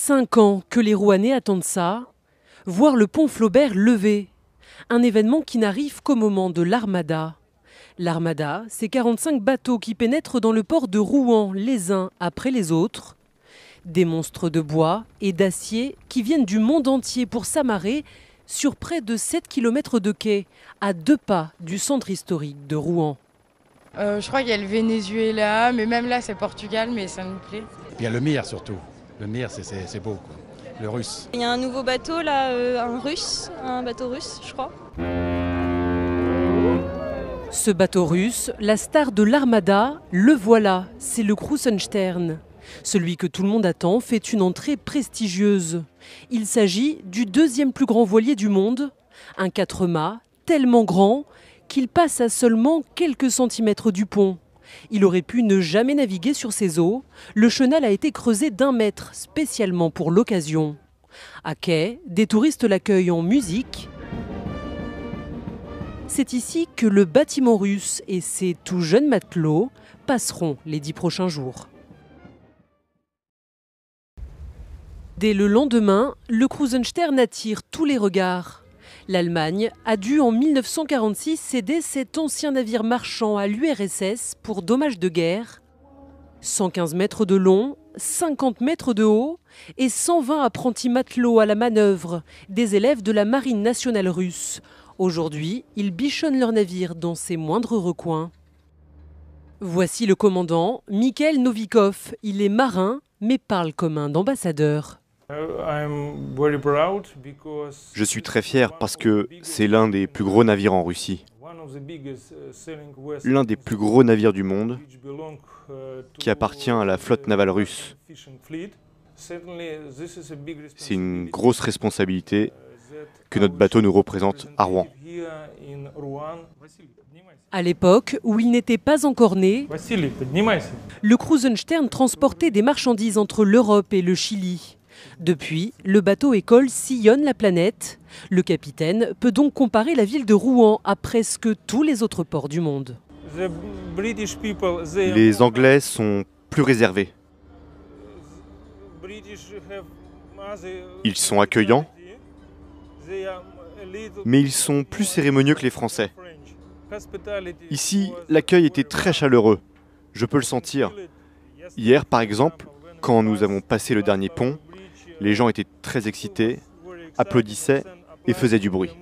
5 ans que les Rouennais attendent ça, voir le pont Flaubert levé. Un événement qui n'arrive qu'au moment de l'Armada. L'Armada, c'est 45 bateaux qui pénètrent dans le port de Rouen les uns après les autres. Des monstres de bois et d'acier qui viennent du monde entier pour s'amarrer sur près de 7 km de quai, à 2 pas du centre historique de Rouen. Je crois qu'il y a le Venezuela, mais même là c'est Portugal, mais ça nous plaît. Il y a le Mir surtout. Le Mir c'est beau, quoi. Le russe. Il y a un nouveau bateau là, un bateau russe je crois. Ce bateau russe, la star de l'Armada, le voilà, c'est le Krusenstern. Celui que tout le monde attend fait une entrée prestigieuse. Il s'agit du 2e plus grand voilier du monde, un 4 mâts tellement grand qu'il passe à seulement quelques centimètres du pont. Il aurait pu ne jamais naviguer sur ces eaux. Le chenal a été creusé d'1 mètre spécialement pour l'occasion. À quai, des touristes l'accueillent en musique. C'est ici que le bâtiment russe et ses tout jeunes matelots passeront les 10 prochains jours. Dès le lendemain, le Krusenstern attire tous les regards. L'Allemagne a dû en 1946 céder cet ancien navire marchand à l'URSS pour dommages de guerre. 115 mètres de long, 50 mètres de haut et 120 apprentis matelots à la manœuvre, des élèves de la marine nationale russe. Aujourd'hui, ils bichonnent leur navire dans ses moindres recoins. Voici le commandant, Mikhail Novikov. Il est marin, mais parle comme un ambassadeur. Je suis très fier parce que c'est l'un des plus gros navires en Russie. L'un des plus gros navires du monde qui appartient à la flotte navale russe. C'est une grosse responsabilité que notre bateau nous représente à Rouen. À l'époque où il n'était pas encore né, le Krusenstern transportait des marchandises entre l'Europe et le Chili. Depuis, le bateau-école sillonne la planète. Le capitaine peut donc comparer la ville de Rouen à presque tous les autres ports du monde. Les Anglais sont plus réservés. Ils sont accueillants, mais ils sont plus cérémonieux que les Français. Ici, l'accueil était très chaleureux. Je peux le sentir. Hier, par exemple, quand nous avons passé le dernier pont, les gens étaient très excités, applaudissaient et faisaient du bruit.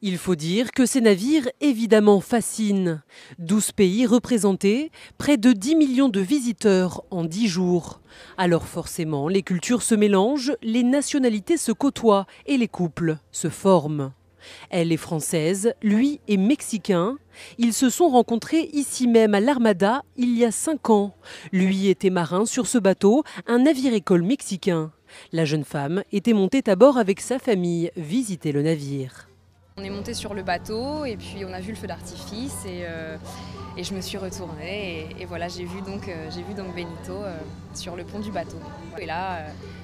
Il faut dire que ces navires, évidemment, fascinent. 12 pays représentés, près de 10 millions de visiteurs en 10 jours. Alors forcément, les cultures se mélangent, les nationalités se côtoient et les couples se forment. Elle est française, lui est mexicain. Ils se sont rencontrés ici même à l'Armada il y a 5 ans. Lui était marin sur ce bateau, un navire-école mexicain. La jeune femme était montée à bord avec sa famille visiter le navire. On est monté sur le bateau et puis on a vu le feu d'artifice et je me suis retournée et voilà, j'ai vu donc Benito sur le pont du bateau. Et là,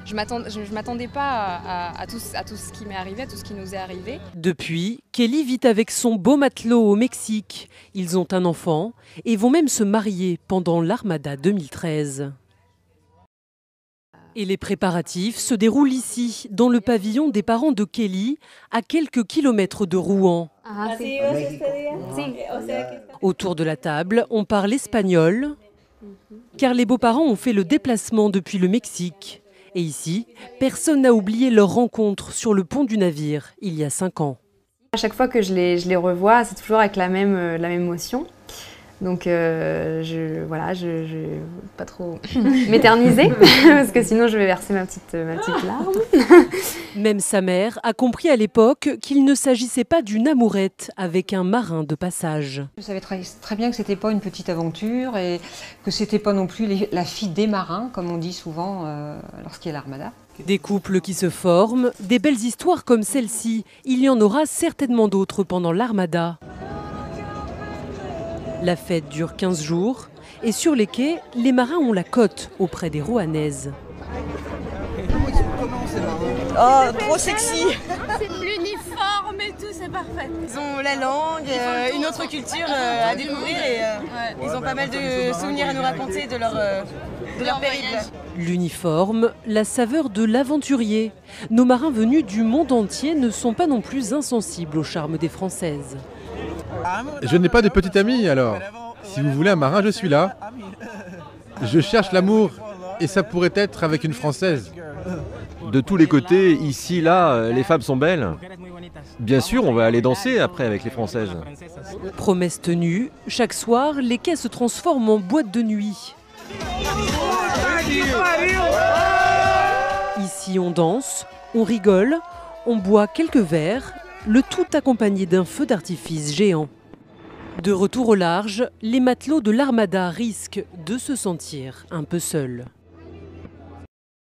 je m'attendais pas à tout ce qui m'est arrivé, à tout ce qui nous est arrivé. Depuis, Kelly vit avec son beau matelot au Mexique. Ils ont un enfant et vont même se marier pendant l'Armada 2013. Et les préparatifs se déroulent ici, dans le pavillon des parents de Kelly, à quelques kilomètres de Rouen. Autour de la table, on parle espagnol, car les beaux-parents ont fait le déplacement depuis le Mexique. Et ici, personne n'a oublié leur rencontre sur le pont du navire, il y a 5 ans. À chaque fois que je les revois, c'est toujours avec la même émotion. Donc je vais pas trop m'éterniser parce que sinon je vais verser ma petite larme. Même sa mère a compris à l'époque qu'il ne s'agissait pas d'une amourette avec un marin de passage. Je savais très bien que c'était pas une petite aventure et que c'était pas non plus la fille des marins comme on dit souvent lorsqu'il y a l'Armada. Des couples qui se forment, des belles histoires comme celle-ci. Il y en aura certainement d'autres pendant l'Armada. La fête dure 15 jours et sur les quais, les marins ont la cote auprès des Rouennaises. Oh, trop sexy! L'uniforme et tout, c'est parfait. Ils ont la langue, une autre culture à découvrir et ils ont pas mal de souvenirs à nous raconter de de leur périple. L'uniforme, la saveur de l'aventurier. Nos marins venus du monde entier ne sont pas non plus insensibles au charme des Françaises. Je n'ai pas de petite amie alors. Si vous voulez un marin, je suis là. Je cherche l'amour et ça pourrait être avec une Française. De tous les côtés, ici, là, les femmes sont belles. Bien sûr, on va aller danser après avec les Françaises. Promesse tenue, chaque soir, les quais se transforment en boîte de nuit. Ici, on danse, on rigole, on boit quelques verres, le tout accompagné d'un feu d'artifice géant. De retour au large, les matelots de l'Armada risquent de se sentir un peu seuls.